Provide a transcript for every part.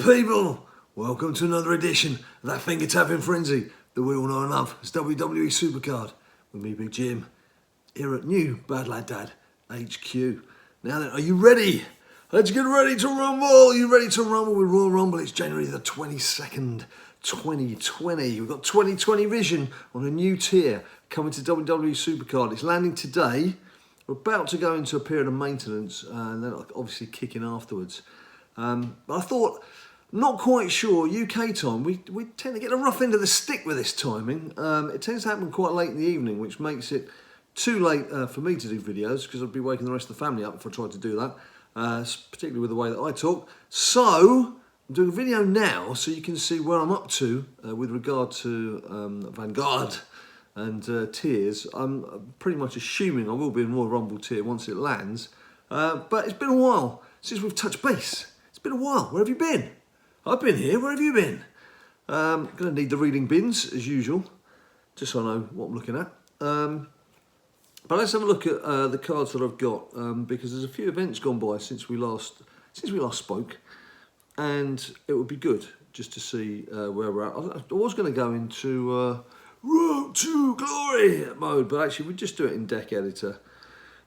people, welcome to another edition of that finger tapping frenzy that we all know and love. It's WWE SuperCard with me, Big Jim, here at new BadLadDad HQ. Now then, are you ready? Let's get ready to rumble. Are you ready to rumble with Royal Rumble? It's January the 22nd, 2020. We've got 2020 vision on a new tier coming to WWE SuperCard. It's landing today. We're about to go into a period of maintenance and then obviously kicking afterwards. But I thought, not quite sure, UK time, we tend to get a rough end of the stick with this timing. It tends to happen quite late in the evening, which makes it too late for me to do videos because I'd be waking the rest of the family up if I tried to do that, particularly with the way that I talk. So, I'm doing a video now so you can see where I'm up to with regard to Vanguard and tiers. I'm pretty much assuming I will be in Royal Rumble tier once it lands, but it's been a while since we've touched base. It's been a while. Where have you been? I've been here. Where have you been? Going to need the reading bins as usual, just so I know what I'm looking at. But let's have a look at the cards that I've got because there's a few events gone by since we last spoke, and it would be good just to see where we're at. I was going to go into Road to Glory mode, but actually we just do it in Deck Editor.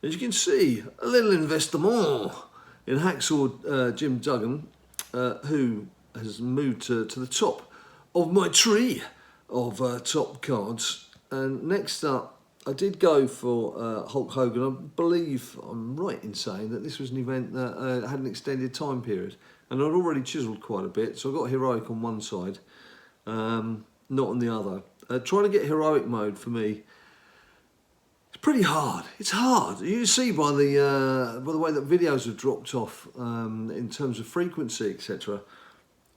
As you can see, a little investment in Hacksaw Jim Duggan, who has moved to the top of my tree of top cards. And next up, I did go for Hulk Hogan. I believe I'm right in saying that this was an event that had an extended time period. And I'd already chiselled quite a bit, so I got Heroic on one side, not on the other. Trying to get Heroic mode for me, pretty hard. It's hard. You see by the way that videos have dropped off in terms of frequency, etc.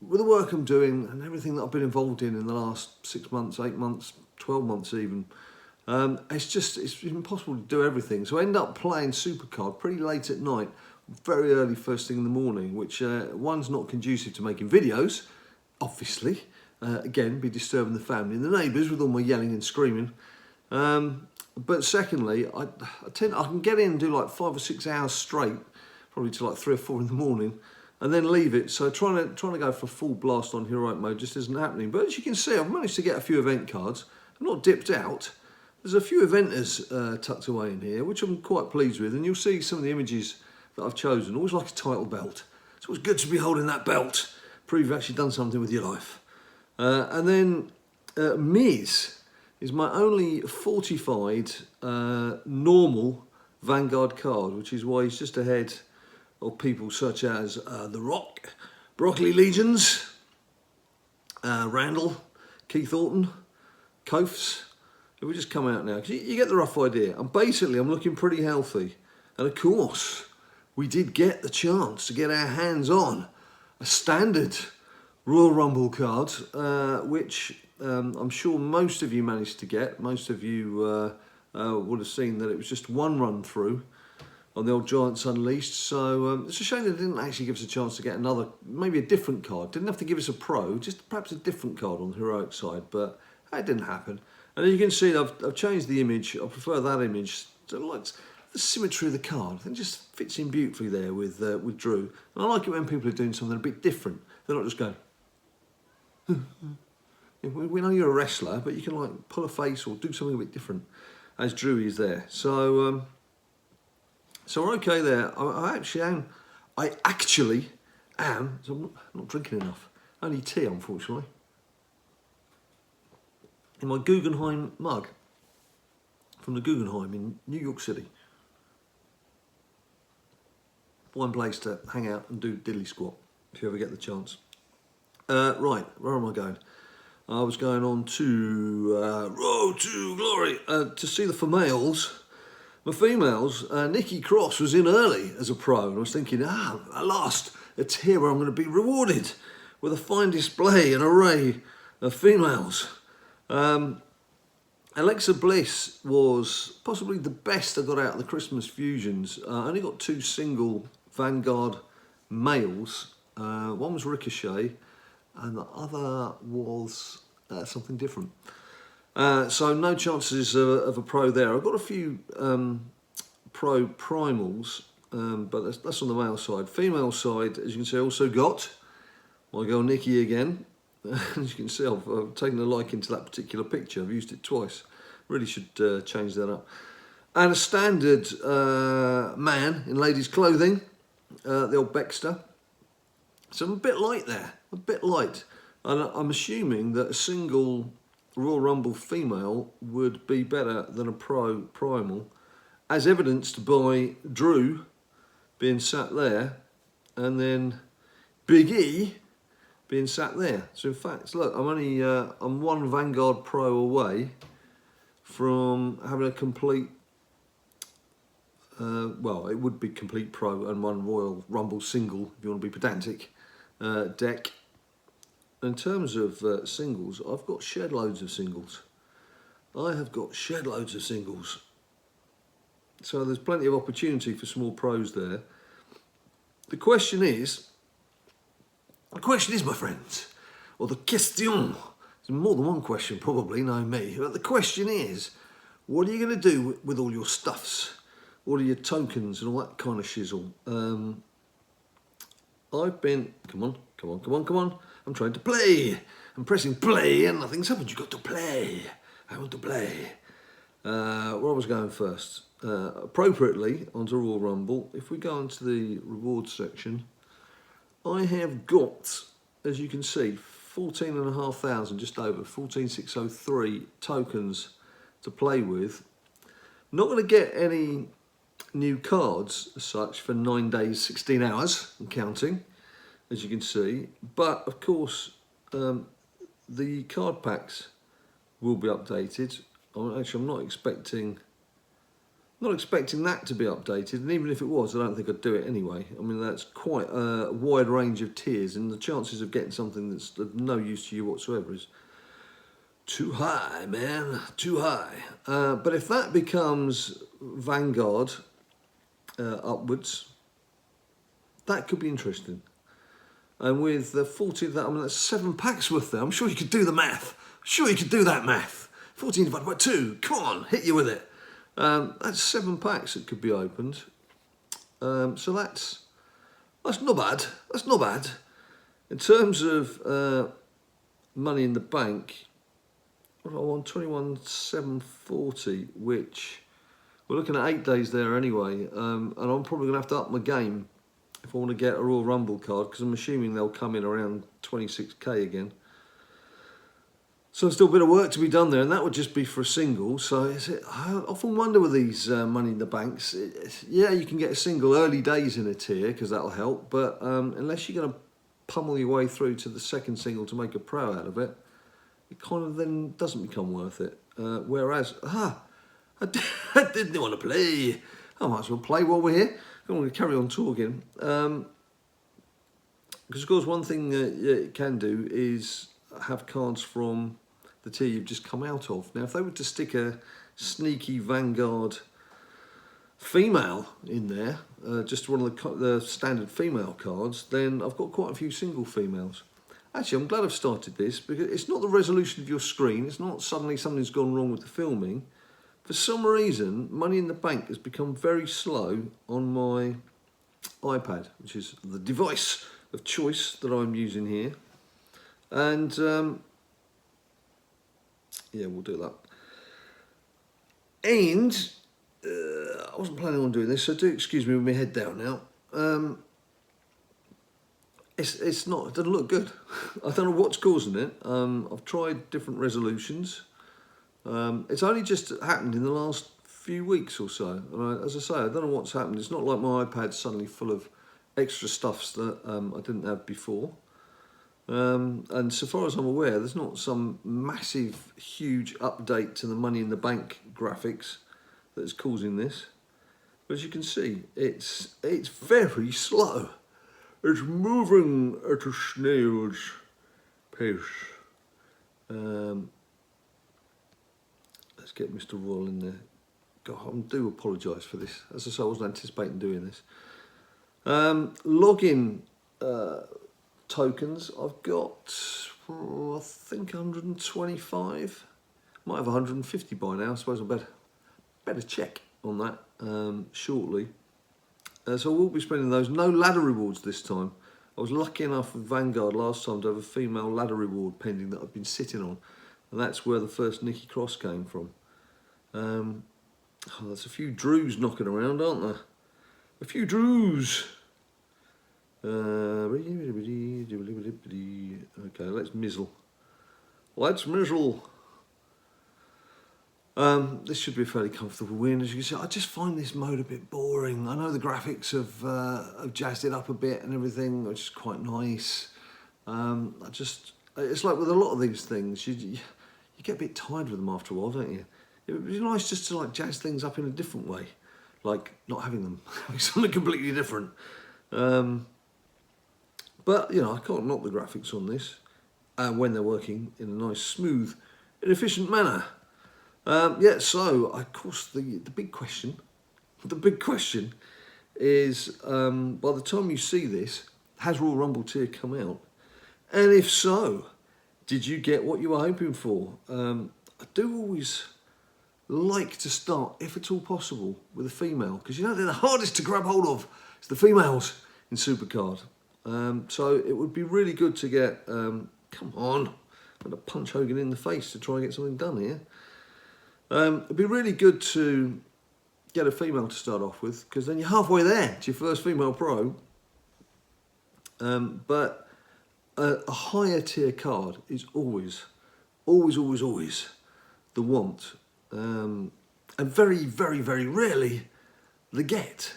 With the work I'm doing and everything that I've been involved in the last 6 months, 8 months, 12 months even, it's impossible to do everything. So I end up playing SuperCard pretty late at night, very early first thing in the morning, which one's not conducive to making videos, obviously. Again, be disturbing the family and the neighbours with all my yelling and screaming. But secondly, I can get in and do like 5 or 6 hours straight, probably to like 3 or 4 in the morning, and then leave it. So trying to go for full blast on Heroic mode just isn't happening. But as you can see, I've managed to get a few event cards. I'm not dipped out. There's a few eventers tucked away in here, which I'm quite pleased with. And you'll see some of the images that I've chosen. Always like a title belt. It's always good to be holding that belt. Prove you've actually done something with your life. And then Miz is my only fortified normal Vanguard card, which is why he's just ahead of people such as The Rock, Broccoli Legions, Randall, Keith Orton, Kophs. It will just come out now, because you get the rough idea. And basically, I'm looking pretty healthy. And of course, we did get the chance to get our hands on a standard Royal Rumble card, which I'm sure most of you managed to get. Most of you would have seen that it was just one run through on the old Giants Unleashed. So it's a shame that they didn't actually give us a chance to get another, maybe a different card. Didn't have to give us a pro, just perhaps a different card on the Heroic side, but that didn't happen. And as you can see, I've changed the image. I prefer that image. So I like the symmetry of the card. I think it just fits in beautifully there with Drew. And I like it when people are doing something a bit different. They're not just going, we know you're a wrestler, but you can like pull a face or do something a bit different, as Drew is there. So, so we're okay there. I actually am. So I'm not drinking enough. Only tea, unfortunately. In my Guggenheim mug from the Guggenheim in New York City. One place to hang out and do diddly squat if you ever get the chance. Right, where am I going? I was going on to Road to Glory to see the females. My females, Nikki Cross was in early as a pro, and I was thinking, at last, it's here where I'm going to be rewarded with a fine display and array of females. Alexa Bliss was possibly the best I got out of the Christmas fusions. I only got 2 single Vanguard males. One was Ricochet, and the other was something different. So no chances of a pro there. I've got a few pro primals, but that's on the male side. Female side, as you can see, I also got My girl Nikki again. As you can see, I've taken a liking to that particular picture. I've used it twice. Really should change that up. And a standard man in ladies' clothing, the old Baxter. So I'm a bit light there, a bit light. And I'm assuming that a single Royal Rumble female would be better than a pro primal, as evidenced by Drew being sat there, and then Big E being sat there. So in fact, look, I'm one Vanguard Pro away from having a complete, well, it would be complete pro and one Royal Rumble single, if you want to be pedantic, deck. In terms of singles, I've got shed loads of singles. I have got shed loads of singles. So there's plenty of opportunity for small pros there. The question is, my friends, or the question, there's more than one question probably, know me, but the question is, what are you going to do with all your stuffs? What are your tokens and all that kind of shizzle? I've been, come on, I'm trying to play. I'm pressing play and nothing's happened. You've got to play. I want to play. Where I was going first. Appropriately, onto Royal Rumble. If we go into the rewards section, I have got, as you can see, 14,500, just over 14,603 tokens to play with. Not going to get any new cards as such for 9 days, 16 hours and counting, as you can see. But of course, the card packs will be updated. I'm not expecting that to be updated, and even if it was, I don't think I'd do it anyway. I mean, that's quite a wide range of tiers, and the chances of getting something that's of no use to you whatsoever is too high, man, too high. But if that becomes Vanguard upwards, that could be interesting. And with the 40 of that, I mean, that's 7 packs worth there. I'm sure you could do the math. I'm sure you could do that math. 14 divided by 2, come on, hit you with it. That's 7 packs that could be opened. So that's not bad. That's not bad. In terms of money in the bank, what do I want? 21,740, which we're looking at 8 days there anyway. And I'm probably going to have to up my game if I want to get a Royal Rumble card, because I'm assuming they'll come in around 26k again. So there's still a bit of work to be done there, and that would just be for a single. So I often wonder with these money in the banks, yeah, you can get a single early days in a tier, because that'll help, but unless you're going to pummel your way through to the second single to make a pro out of it, it kind of then doesn't become worth it. Whereas, I didn't want to play. I might as well play while we're here. I'm going to carry on talking. Because, of course, one thing that you can do is have cards from the tier you've just come out of. Now, if they were to stick a sneaky Vanguard female in there, just one of the standard female cards, then I've got quite a few single females. Actually, I'm glad I've started this, because it's not the resolution of your screen. It's not suddenly something's gone wrong with the filming. For some reason, Money in the Bank has become very slow on my iPad, which is the device of choice that I'm using here. And yeah, we'll do that. And I wasn't planning on doing this, so do excuse me with my head down now. It doesn't look good. I don't know what's causing it. I've tried different resolutions. It's only just happened in the last few weeks or so. And as I say, I don't know what's happened. It's not like my iPad's suddenly full of extra stuffs that I didn't have before. And so far as I'm aware, there's not some massive, huge update to the Money in the Bank graphics that's causing this. But as you can see, it's very slow. It's moving at a snail's pace. Let's get Mr. Royal in there. God, I do apologise for this. As I say, I wasn't anticipating doing this. Login tokens, I've got, I think 125. Might have 150 by now. I suppose I better check on that shortly. So we'll be spending those. No ladder rewards this time. I I was lucky enough with Vanguard last time to have a female ladder reward pending that I've been sitting on. And that's where the first Nikki Cross came from. There's a few Drews knocking around, aren't there? A few Drews. Okay, let's mizzle. Let's mizzle. This should be a fairly comfortable win. As you can see, I just find this mode a bit boring. I know the graphics have jazzed it up a bit and everything, which is quite nice. It's like with a lot of these things, you get a bit tired with them after a while, don't you? It would be nice just to like jazz things up in a different way, like not having them, something completely different. But you know, I can't knock the graphics on this when they're working in a nice, smooth, and efficient manner. So of course the big question is, by the time you see this, has Royal Rumble tier come out? And if so, did you get what you were hoping for? I do always like to start, if at all possible, with a female, because you know they're the hardest to grab hold of. It's the females in SuperCard. So it would be really good to get, come on, I'm going to punch Hogan in the face to try and get something done here. It'd be really good to get a female to start off with, because then you're halfway there to your first female pro. But a higher tier card is always the want. And very, very, very rarely the get.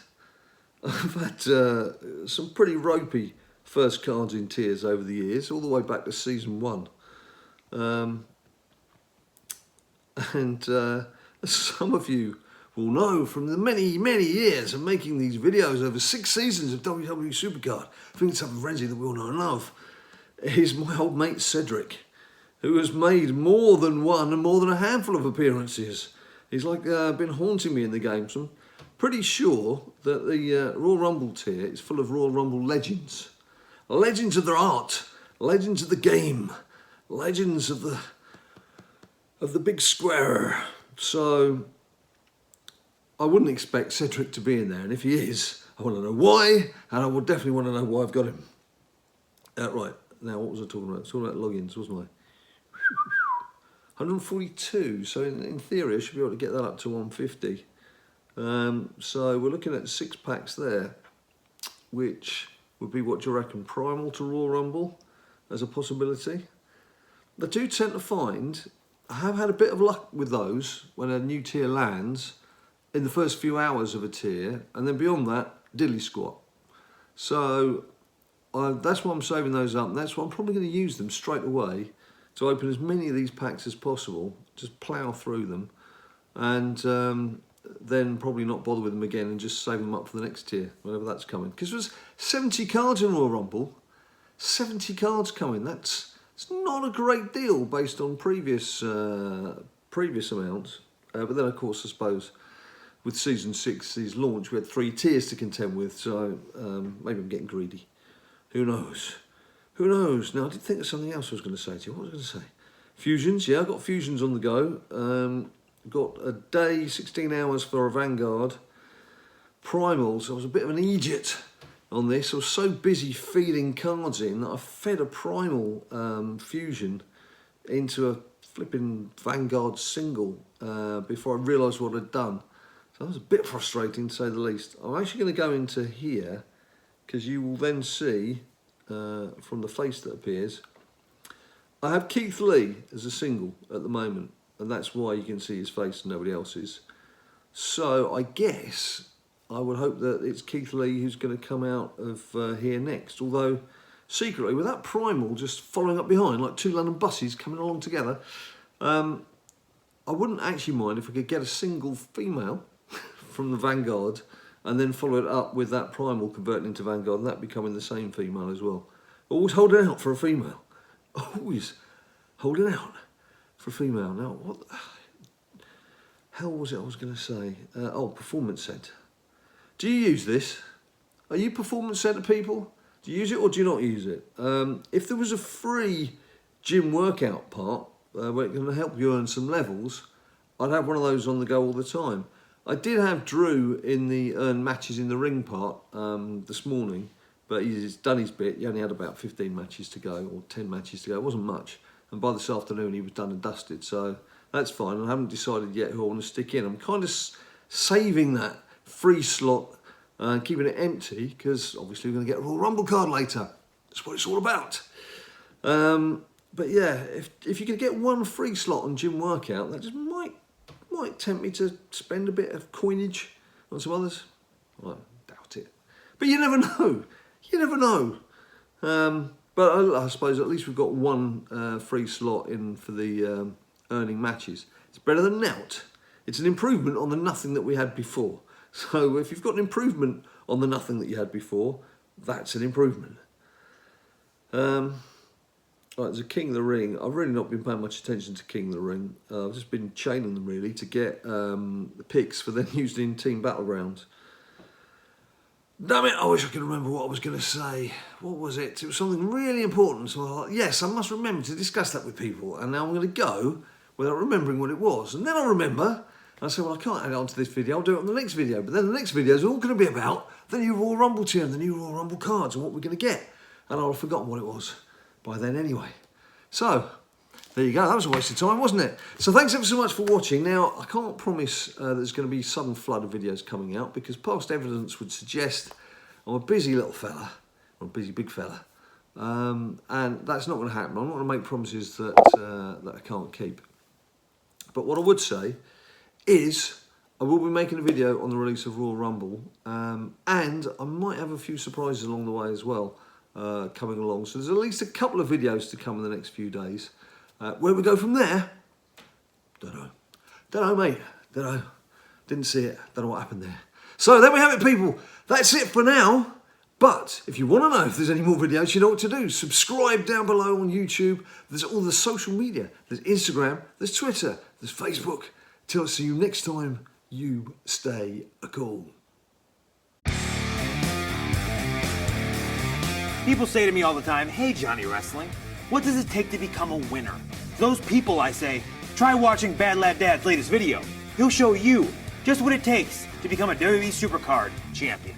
I've had some pretty ropey first cards in tiers over the years, all the way back to season 1. And as some of you will know from the many, many years of making these videos over 6 seasons of WWE SuperCard, I think it's something frenzy that we all know and love, is my old mate Cedric, who has made more than one and more than a handful of appearances. He's like been haunting me in the game, so I'm pretty sure that the Royal Rumble tier is full of Royal Rumble legends. Legends of their art, legends of the game, legends of the big square. So I wouldn't expect Cedric to be in there, and if he is, I want to know why, and I would definitely want to know why I've got him. Right, now what was I talking about? I was talking about logins, wasn't I? 142, so in theory I should be able to get that up to 150. So we're looking at 6 packs there, which would be, what do you reckon, primal to Royal Rumble as a possibility? I do tend to find, I have had a bit of luck with those when a new tier lands in the first few hours of a tier, and then beyond that, diddly squat. So that's why I'm saving those up, and that's why I'm probably going to use them straight away to open as many of these packs as possible, just plough through them, and then probably not bother with them again and just save them up for the next tier, whenever that's coming. Because there's 70 cards in Royal Rumble, 70 cards coming. It's not a great deal based on previous amounts. But then, of course, I suppose with Season 6's launch, we had 3 tiers to contend with, so maybe I'm getting greedy. Who knows? Who knows? Now, I did think of something else I was going to say to you. What was I going to say? Fusions, yeah, I've got fusions on the go. Got a day, 16 hours for a Vanguard. Primals, I was a bit of an idiot on this. I was so busy feeding cards in that I fed a primal fusion into a flipping Vanguard single before I realised what I'd done. So that was a bit frustrating, to say the least. I'm actually going to go into here, because you will then see from the face that appears, I have Keith Lee as a single at the moment, and that's why you can see his face and nobody else's. So I guess I would hope that it's Keith Lee who's going to come out of here next. Although secretly, with that primal just following up behind like 2 London buses coming along together, I wouldn't actually mind if I could get a single female from the Vanguard and then follow it up with that primal converting into Vanguard, and that becoming the same female as well. Always holding out for a female. Always holding out for a female. Now, what the hell was it I was going to say? Performance Centre. Do you use this? Are you Performance Centre people? Do you use it or do you not use it? If there was a free gym workout part where it can help you earn some levels, I'd have one of those on the go all the time. I did have Drew in the earn matches in the ring part this morning, but he's done his bit. He only had about 15 matches to go, or 10 matches to go. It wasn't much. And by this afternoon, he was done and dusted. So that's fine. I haven't decided yet who I want to stick in. I'm kind of saving that free slot and keeping it empty because obviously we're going to get a Royal Rumble card later. That's what it's all about. But yeah, if you could get one free slot on gym workout, that just might tempt me to spend a bit of coinage on some others. I doubt it. But you never know. You never know. But I suppose at least we've got one free slot in for the earning matches. It's better than nout. It's an improvement on the nothing that we had before. So if you've got an improvement on the nothing that you had before, that's an improvement. Right, there's a King of the Ring. I've really not been paying much attention to King of the Ring. I've just been chaining them really to get the picks for then used in Team Battlegrounds. Damn it, I wish I could remember what I was going to say. What was it? It was something really important. So I thought, yes, I must remember to discuss that with people. And now I'm going to go without remembering what it was. And then I'll remember. And I say, well, I can't add it onto this video. I'll do it on the next video. But then the next video is all going to be about the new Royal Rumble tier and the new Royal Rumble cards and what we're going to get. And I'll have forgotten what it was by then anyway. So, there you go. That was a waste of time, wasn't it? So thanks ever so much for watching. Now, I can't promise there's going to be a sudden flood of videos coming out because past evidence would suggest I'm a busy little fella, or a busy big fella, and that's not going to happen. I'm not going to make promises that I can't keep. But what I would say is I will be making a video on the release of Royal Rumble, and I might have a few surprises along the way as well coming along. So there's at least a couple of videos to come in the next few days. Where we go from there, don't know. Don't know, mate. Don't know. Didn't see it. Don't know what happened there. So there we have it, people. That's it for now. But if you want to know if there's any more videos, you know what to do. Subscribe down below on YouTube. There's all the social media. There's Instagram. There's Twitter. There's Facebook. Till I see you next time, you stay cool. People say to me all the time, hey Johnny Wrestling, what does it take to become a winner? To those people I say, try watching BadLadDad's latest video. He'll show you just what it takes to become a WWE SuperCard champion.